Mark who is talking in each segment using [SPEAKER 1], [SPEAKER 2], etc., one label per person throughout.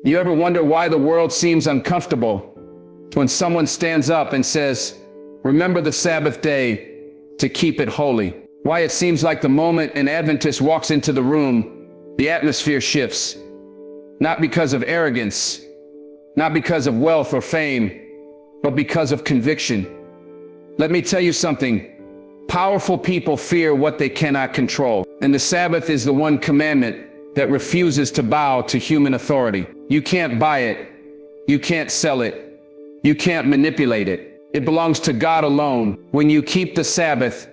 [SPEAKER 1] You ever wonder why the world seems uncomfortable when someone stands up and says, "Remember the Sabbath day to keep it holy"? Why it seems like the moment an Adventist walks into the room, the atmosphere shifts. Not because of arrogance, not because of wealth or fame, but because of conviction. Let me tell you something. Powerful people fear what they cannot control. And the Sabbath is the one commandment that refuses to bow to human authority. You can't buy it. You can't sell it. You can't manipulate it. It belongs to God alone. When you keep the Sabbath,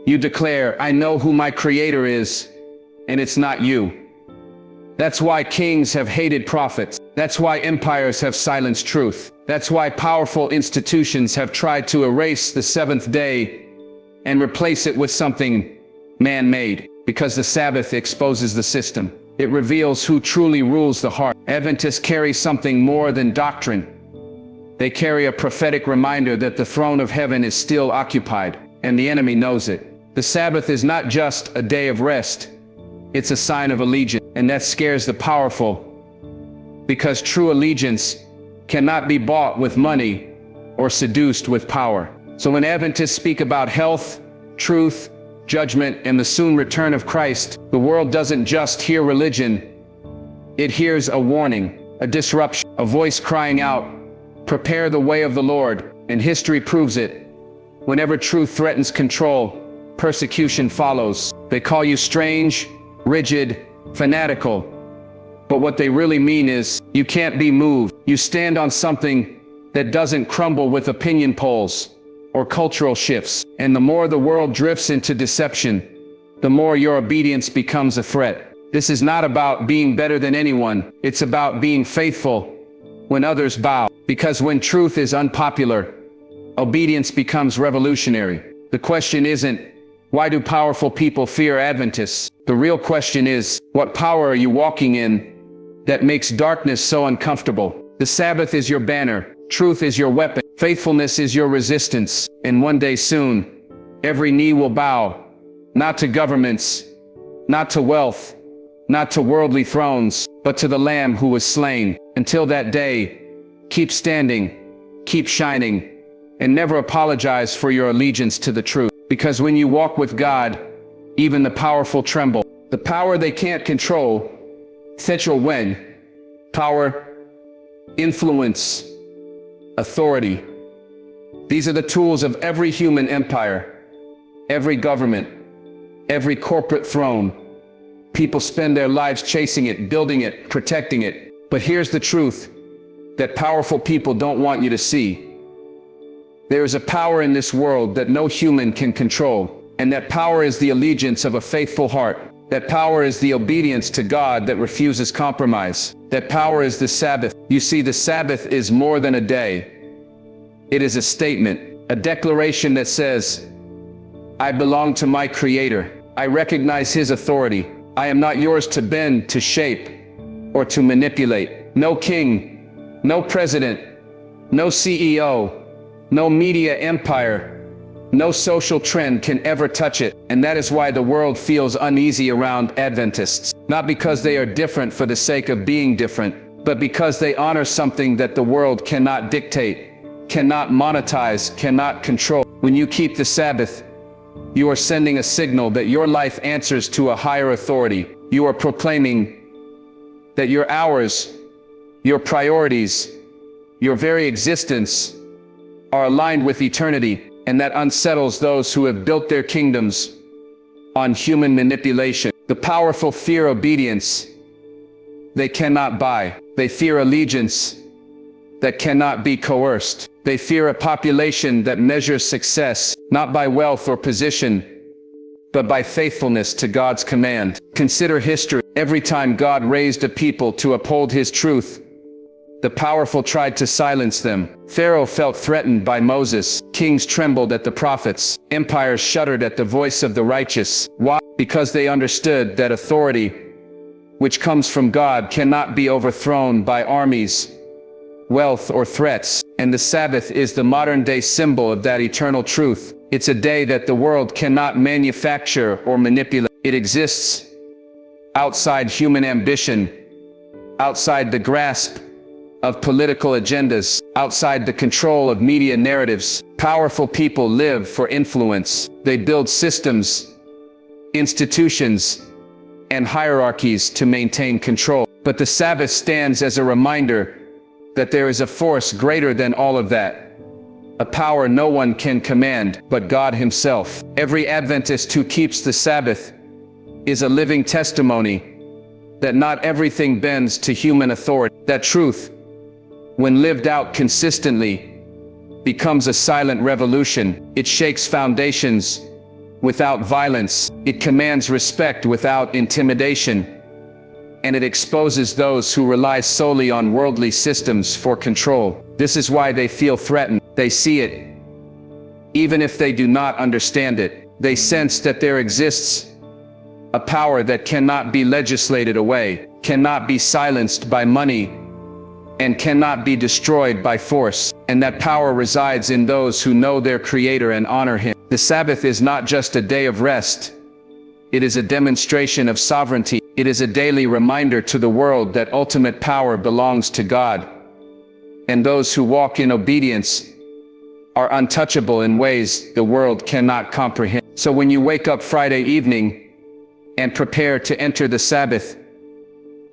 [SPEAKER 1] you declare, "I know who my Creator is, and it's not you." That's why kings have hated prophets. That's why empires have silenced truth. That's why powerful institutions have tried to erase the seventh day and replace it with something man-made. Because the Sabbath exposes the system. It reveals who truly rules the heart. Adventists carry something more than doctrine. They carry a prophetic reminder that the throne of heaven is still occupied, and the enemy knows it. The Sabbath is not just a day of rest. It's a sign of allegiance, and that scares the powerful, because true allegiance cannot be bought with money or seduced with power. So when Adventists speak about health, truth, judgment, and the soon return of Christ, the world doesn't just hear religion. It hears a warning, a disruption, a voice crying out, "Prepare the way of the Lord," and history proves it. Whenever truth threatens control, persecution follows. They call you strange, rigid, fanatical. But what they really mean is, you can't be moved. You stand on something that doesn't crumble with opinion polls or cultural shifts. And the more the world drifts into deception, the more your obedience becomes a threat. This is not about being better than anyone. It's about being faithful when others bow. Because when truth is unpopular, obedience becomes revolutionary. The question isn't, why do powerful people fear Adventists? The real question is, what power are you walking in that makes darkness so uncomfortable? The Sabbath is your banner. Truth is your weapon. Faithfulness is your resistance. And one day soon, every knee will bow, not to governments, not to wealth, not to worldly thrones, but to the Lamb who was slain. Until that day, keep standing, keep shining, and never apologize for your allegiance to the truth. Because when you walk with God, even the powerful tremble. The power they can't control, central when, power, influence, authority. These are the tools of every human empire, every government, every corporate throne. People spend their lives chasing it, building it, protecting it. But here's the truth that powerful people don't want you to see. There is a power in this world that no human can control, and that power is the allegiance of a faithful heart. That power is the obedience to God that refuses compromise. That power is the Sabbath. You see, the Sabbath is more than a day. It is a statement, a declaration that says, "I belong to my Creator. I recognize His authority. I am not yours to bend, to shape, or to manipulate." No king, no president, no CEO, no media empire, no social trend can ever touch it. And that is why the world feels uneasy around Adventists. Not because they are different for the sake of being different, but because they honor something that the world cannot dictate, cannot monetize, cannot control. When you keep the Sabbath, you are sending a signal that your life answers to a higher authority. You are proclaiming that your hours, your priorities, your very existence are aligned with eternity, and that unsettles those who have built their kingdoms on human manipulation. The powerful fear obedience they cannot buy. They fear allegiance that cannot be coerced. They fear a population that measures success not by wealth or position, but by faithfulness to God's command. Consider history. Every time God raised a people to uphold His truth, the powerful tried to silence them. Pharaoh felt threatened by Moses. Kings trembled at the prophets. Empires shuddered at the voice of the righteous. Why? Because they understood that authority, which comes from God, cannot be overthrown by armies, wealth, or threats. And the Sabbath is the modern-day symbol of that eternal truth. It's a day that the world cannot manufacture or manipulate. It exists outside human ambition, outside the grasp of political agendas, outside the control of media narratives. Powerful people live for influence. They build systems, institutions, and hierarchies to maintain control. But the Sabbath stands as a reminder that there is a force greater than all of that, a power no one can command but God Himself. Every Adventist who keeps the Sabbath is a living testimony that not everything bends to human authority. That truth, when lived out consistently, becomes a silent revolution. It shakes foundations without violence. It commands respect without intimidation. And it exposes those who rely solely on worldly systems for control. This is why they feel threatened. They see it, even if they do not understand it. They sense that there exists a power that cannot be legislated away, cannot be silenced by money, and cannot be destroyed by force. And that power resides in those who know their Creator and honor Him. The Sabbath is not just a day of rest. It is a demonstration of sovereignty. It is a daily reminder to the world that ultimate power belongs to God, and those who walk in obedience are untouchable in ways the world cannot comprehend. So when you wake up Friday evening and prepare to enter the Sabbath,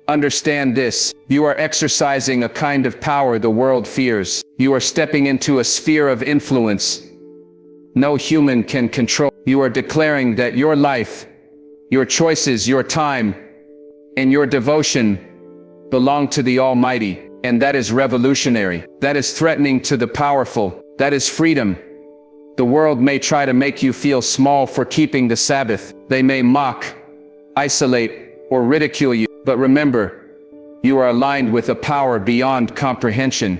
[SPEAKER 1] understand this: you are exercising a kind of power the world fears. You are stepping into a sphere of influence no human can control. You are declaring that your life, your choices, your time, and your devotion belong to the Almighty. And that is revolutionary. That is threatening to the powerful. That is freedom. The world may try to make you feel small for keeping the Sabbath. They may mock, isolate, or ridicule you. But remember, you are aligned with a power beyond comprehension.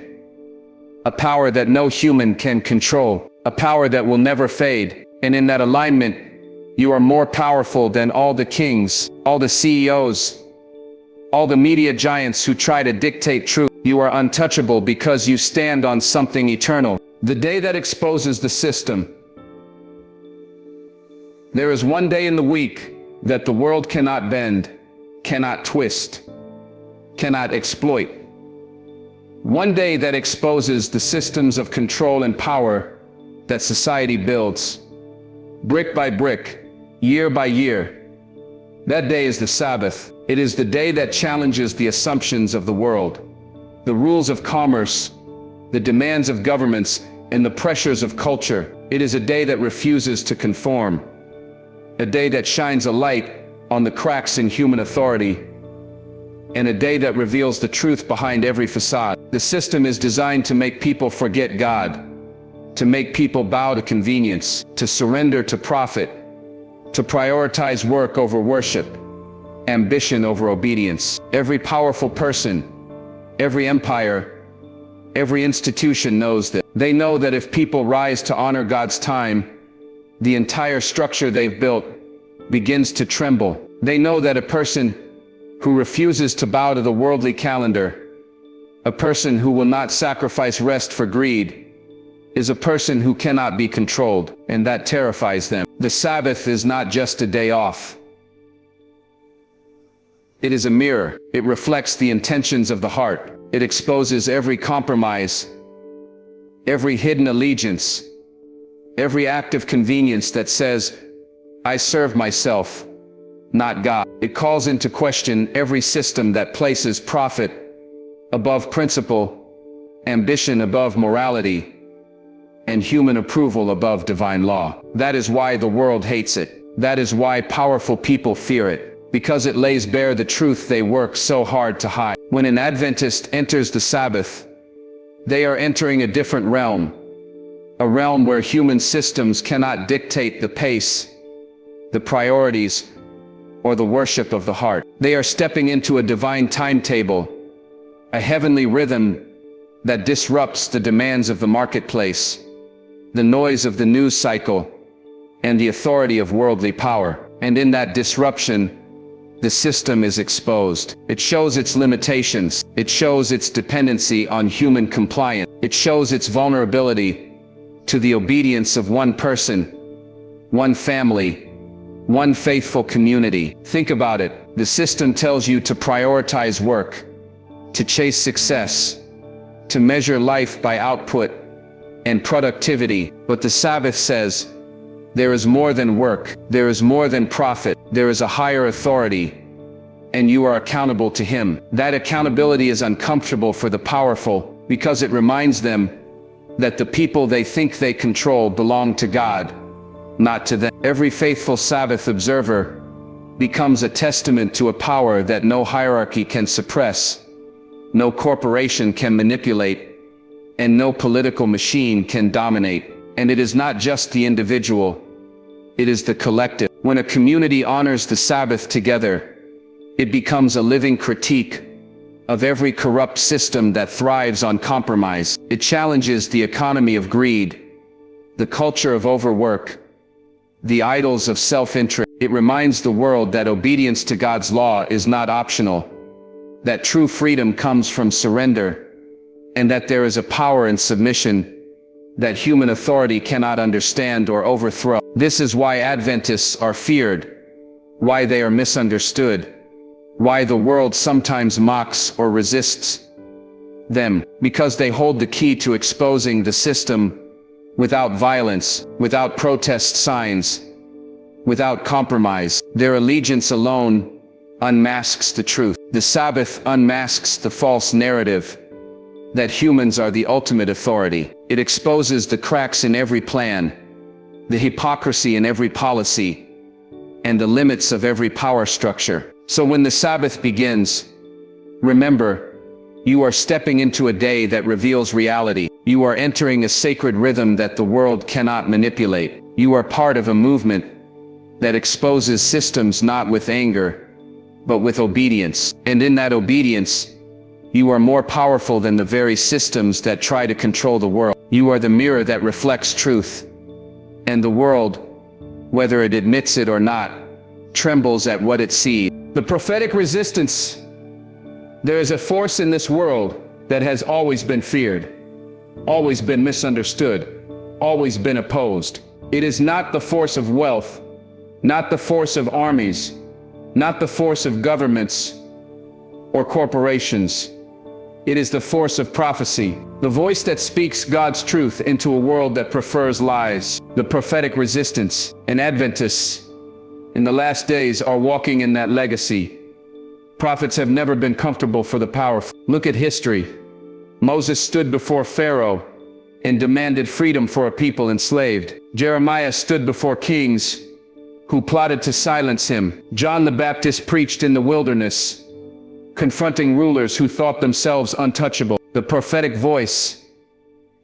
[SPEAKER 1] A power that no human can control. A power that will never fade. And in that alignment, you are more powerful than all the kings, all the CEOs, all the media giants who try to dictate truth. You are untouchable because you stand on something eternal. The day that exposes the system. There is one day in the week that the world cannot bend, cannot twist, cannot exploit. One day that exposes the systems of control and power that society builds, brick by brick, year by year. That day is the Sabbath. It is the day that challenges the assumptions of the world, the rules of commerce, the demands of governments, and the pressures of culture. It is a day that refuses to conform, a day that shines a light on the cracks in human authority, and a day that reveals the truth behind every facade. The system is designed to make people forget God, to make people bow to convenience, to surrender to profit, to prioritize work over worship, ambition over obedience. Every powerful person, every empire, every institution knows that. They know that if people rise to honor God's time, the entire structure they've built begins to tremble. They know that a person who refuses to bow to the worldly calendar, a person who will not sacrifice rest for greed, is a person who cannot be controlled, and that terrifies them. The Sabbath is not just a day off. It is a mirror. It reflects the intentions of the heart. It exposes every compromise, every hidden allegiance, every act of convenience that says, I serve myself, not God. It calls into question every system that places profit above principle, ambition above morality, and human approval above divine law. That is why the world hates it. That is why powerful people fear it, because it lays bare the truth they work so hard to hide. When an Adventist enters the Sabbath, they are entering a different realm, a realm where human systems cannot dictate the pace, the priorities, or the worship of the heart. They are stepping into a divine timetable, a heavenly rhythm that disrupts the demands of the marketplace, the noise of the news cycle, and the authority of worldly power. And in that disruption, the system is exposed. It shows its limitations. It shows its dependency on human compliance. It shows its vulnerability to the obedience of one person, one family, one faithful community. Think about it. The system tells you to prioritize work, to chase success, to measure life by output and productivity. But the Sabbath says, there is more than work, there is more than profit, there is a higher authority, and you are accountable to Him. That accountability is uncomfortable for the powerful, because it reminds them that the people they think they control belong to God, not to them. Every faithful Sabbath observer becomes a testament to a power that no hierarchy can suppress, no corporation can manipulate, and no political machine can dominate. And it is not just the individual, it is the collective. When a community honors the Sabbath together, it becomes a living critique of every corrupt system that thrives on compromise. It challenges the economy of greed, the culture of overwork, the idols of self-interest. It reminds the world that obedience to God's law is not optional, that true freedom comes from surrender, and that there is a power in submission that human authority cannot understand or overthrow. This is why Adventists are feared, why they are misunderstood, why the world sometimes mocks or resists them, because they hold the key to exposing the system without violence, without protest signs, without compromise. Their allegiance alone unmasks the truth. The Sabbath unmasks the false narrative that humans are the ultimate authority. It exposes the cracks in every plan, the hypocrisy in every policy, and the limits of every power structure. So when the Sabbath begins, remember, you are stepping into a day that reveals reality. You are entering a sacred rhythm that the world cannot manipulate. You are part of a movement that exposes systems not with anger, but with obedience. And in that obedience, you are more powerful than the very systems that try to control the world. You are the mirror that reflects truth, and the world, whether it admits it or not, trembles at what it sees. The prophetic resistance. There is a force in this world that has always been feared, always been misunderstood, always been opposed. It is not the force of wealth, not the force of armies, not the force of governments or corporations. It is the force of prophecy, the voice that speaks God's truth into a world that prefers lies. The prophetic resistance. And Adventists in the last days are walking in that legacy. Prophets have never been comfortable for the powerful. Look at history. Moses stood before Pharaoh and demanded freedom for a people enslaved. Jeremiah stood before kings who plotted to silence him. John the Baptist preached in the wilderness, confronting rulers who thought themselves untouchable. The prophetic voice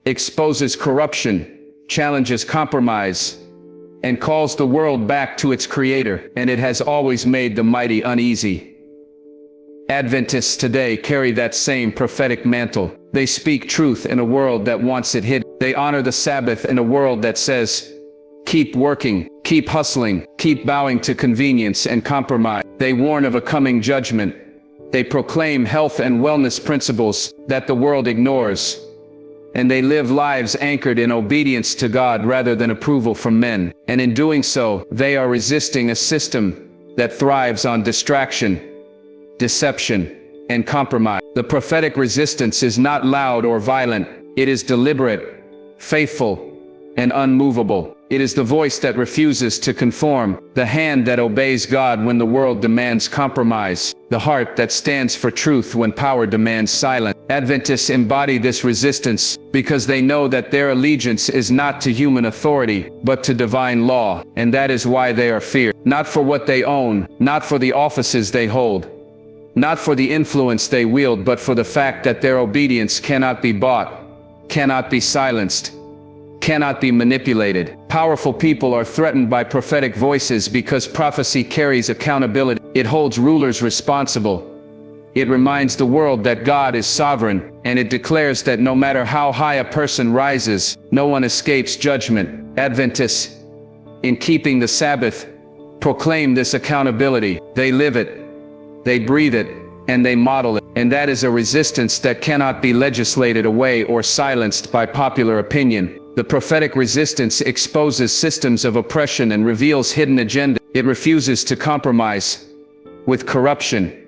[SPEAKER 1] exposes corruption, challenges compromise, and calls the world back to its creator. And it has always made the mighty uneasy. Adventists today carry that same prophetic mantle. They speak truth in a world that wants it hidden. They honor the Sabbath in a world that says, keep working, keep hustling, keep bowing to convenience and compromise. They warn of a coming judgment. They proclaim health and wellness principles that the world ignores. And they live lives anchored in obedience to God rather than approval from men. And in doing so, they are resisting a system that thrives on distraction, deception, and compromise. The prophetic resistance is not loud or violent. It is deliberate, faithful, and unmovable. It is the voice that refuses to conform, the hand that obeys God when the world demands compromise, the heart that stands for truth when power demands silence. Adventists embody this resistance because they know that their allegiance is not to human authority, but to divine law. And that is why they are feared. Not for what they own, not for the offices they hold, not for the influence they wield, but for the fact that their obedience cannot be bought, cannot be silenced, cannot be manipulated. Powerful people are threatened by prophetic voices because prophecy carries accountability. It holds rulers responsible. It reminds the world that God is sovereign, and it declares that no matter how high a person rises, no one escapes judgment. Adventists, in keeping the Sabbath, proclaim this accountability. They live it, they breathe it, and they model it. And that is a resistance that cannot be legislated away or silenced by popular opinion. The prophetic resistance exposes systems of oppression and reveals hidden agenda. It refuses to compromise with corruption,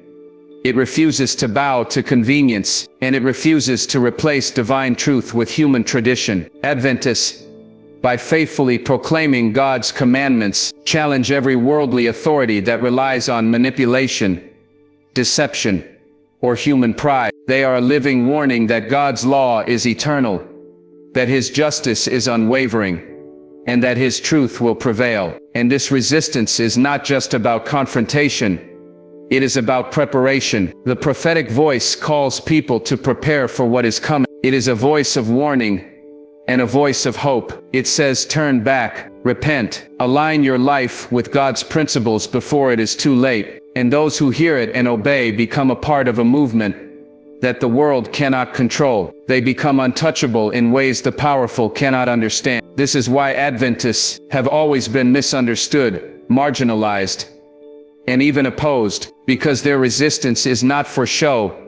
[SPEAKER 1] It refuses to bow to convenience, and it refuses to replace divine truth with human tradition. Adventists, by faithfully proclaiming God's commandments, challenge every worldly authority that relies on manipulation, deception, or human pride. They are a living warning that God's law is eternal, that His justice is unwavering, and that His truth will prevail. And this resistance is not just about confrontation, it is about preparation. The prophetic voice calls people to prepare for what is coming. It is a voice of warning and a voice of hope. It says, turn back, repent, align your life with God's principles before it is too late. And those who hear it and obey become a part of a movement that the world cannot control. They become untouchable in ways the powerful cannot understand. This is why Adventists have always been misunderstood, marginalized, and even opposed, because their resistance is not for show.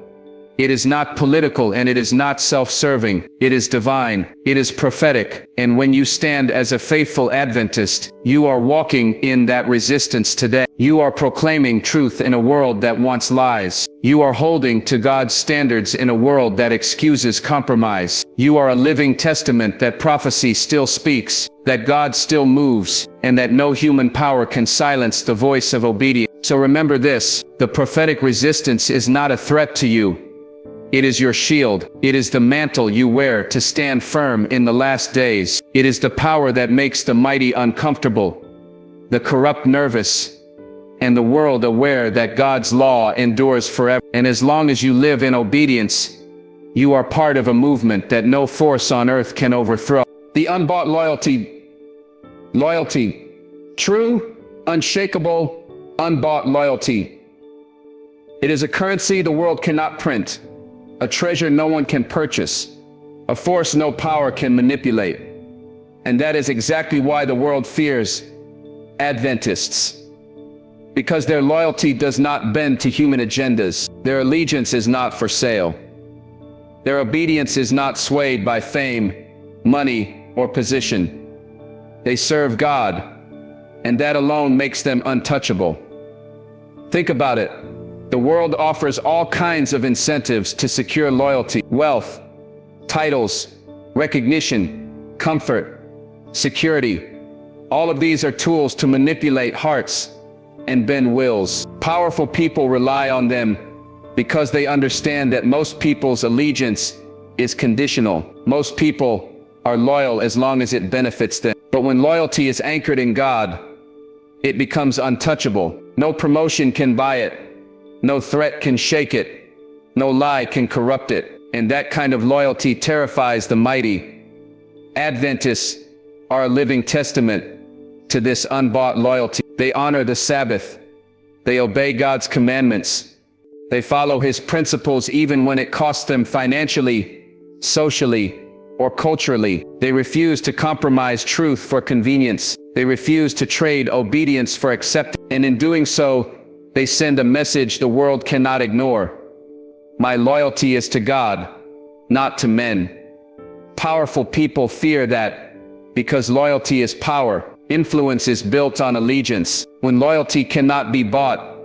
[SPEAKER 1] It is not political, and it is not self-serving. It is divine. It is prophetic. And when you stand as a faithful Adventist, you are walking in that resistance today. You are proclaiming truth in a world that wants lies. You are holding to God's standards in a world that excuses compromise. You are a living testament that prophecy still speaks, that God still moves, and that no human power can silence the voice of obedience. So remember this: the prophetic resistance is not a threat to you. It is your shield. It is the mantle you wear to stand firm in the last days. It is the power that makes the mighty uncomfortable, the corrupt nervous, and the world aware that God's law endures forever. And as long as you live in obedience, you are part of a movement that no force on earth can overthrow. The unbought loyalty. Loyalty. True, unshakable, unbought loyalty. It is a currency the world cannot print, a treasure no one can purchase, a force no power can manipulate. And that is exactly why the world fears Adventists. Because their loyalty does not bend to human agendas. Their allegiance is not for sale. Their obedience is not swayed by fame, money, or position. They serve God, and that alone makes them untouchable. Think about it. The world offers all kinds of incentives to secure loyalty: wealth, titles, recognition, comfort, security. All of these are tools to manipulate hearts and bend wills. Powerful people rely on them because they understand that most people's allegiance is conditional. Most people are loyal as long as it benefits them. But when loyalty is anchored in God, it becomes untouchable. No promotion can buy it. No threat can shake it. No lie can corrupt it. And that kind of loyalty terrifies the mighty. Adventists are a living testament to this unbought loyalty. They honor the Sabbath. They obey God's commandments. They follow His principles even when it costs them financially, socially, or culturally. They refuse to compromise truth for convenience. They refuse to trade obedience for acceptance. And in doing so, they send a message the world cannot ignore. My loyalty is to God, not to men. Powerful people fear that because loyalty is power. Influence is built on allegiance. When loyalty cannot be bought,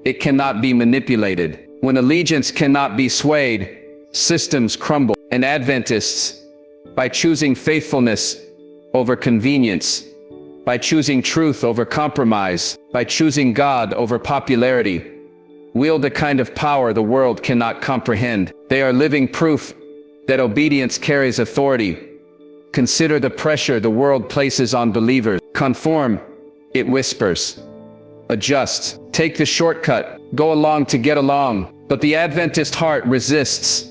[SPEAKER 1] it cannot be manipulated. When allegiance cannot be swayed, systems crumble. And Adventists, by choosing faithfulness over convenience, by choosing truth over compromise, by choosing God over popularity, wield a kind of power the world cannot comprehend. They are living proof that obedience carries authority. Consider the pressure the world places on believers. Conform, it whispers. Adjust, take the shortcut, go along to get along. But the Adventist heart resists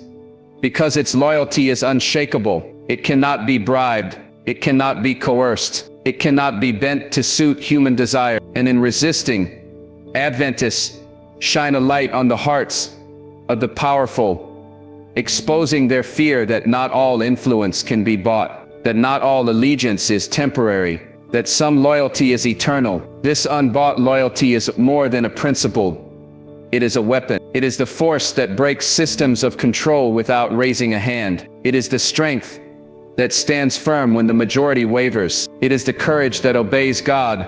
[SPEAKER 1] because its loyalty is unshakable. It cannot be bribed. It cannot be coerced. It cannot be bent to suit human desire. And in resisting, Adventists shine a light on the hearts of the powerful, exposing their fear that not all influence can be bought, that not all allegiance is temporary, that some loyalty is eternal. This unbought loyalty is more than a principle. It is a weapon. It is the force that breaks systems of control without raising a hand. It is the strength that stands firm when the majority wavers. It is the courage that obeys God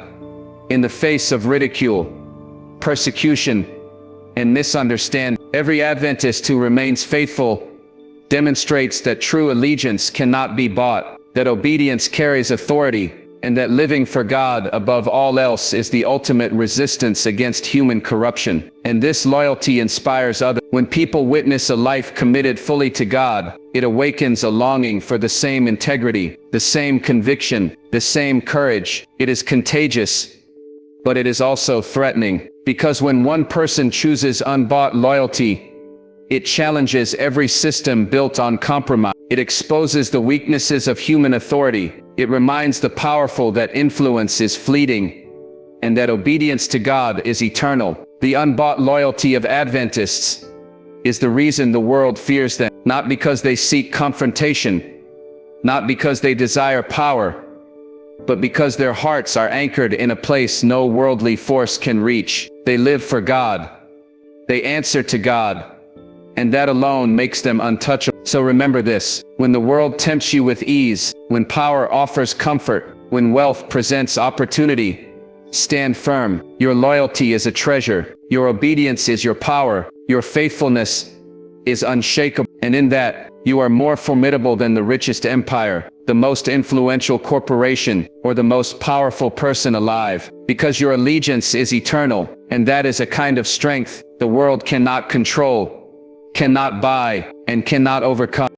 [SPEAKER 1] in the face of ridicule, persecution, and misunderstand. Every Adventist who remains faithful demonstrates that true allegiance cannot be bought, that obedience carries authority, and that living for God above all else is the ultimate resistance against human corruption. And this loyalty inspires others. When people witness a life committed fully to God, it awakens a longing for the same integrity, the same conviction, the same courage. It is contagious, but it is also threatening, because when one person chooses unbought loyalty, it challenges every system built on compromise. It exposes the weaknesses of human authority. It reminds the powerful that influence is fleeting, and that obedience to God is eternal. The unbought loyalty of Adventists is the reason the world fears them, not because they seek confrontation, not because they desire power, but because their hearts are anchored in a place no worldly force can reach. They live for God. They answer to God, and that alone makes them untouchable. So remember this: when the world tempts you with ease, when power offers comfort, when wealth presents opportunity, stand firm. Your loyalty is a treasure. Your obedience is your power. Your faithfulness is unshakable. And in that, you are more formidable than the richest empire, the most influential corporation, or the most powerful person alive, because your allegiance is eternal, and that is a kind of strength the world cannot control, cannot buy, and cannot overcome.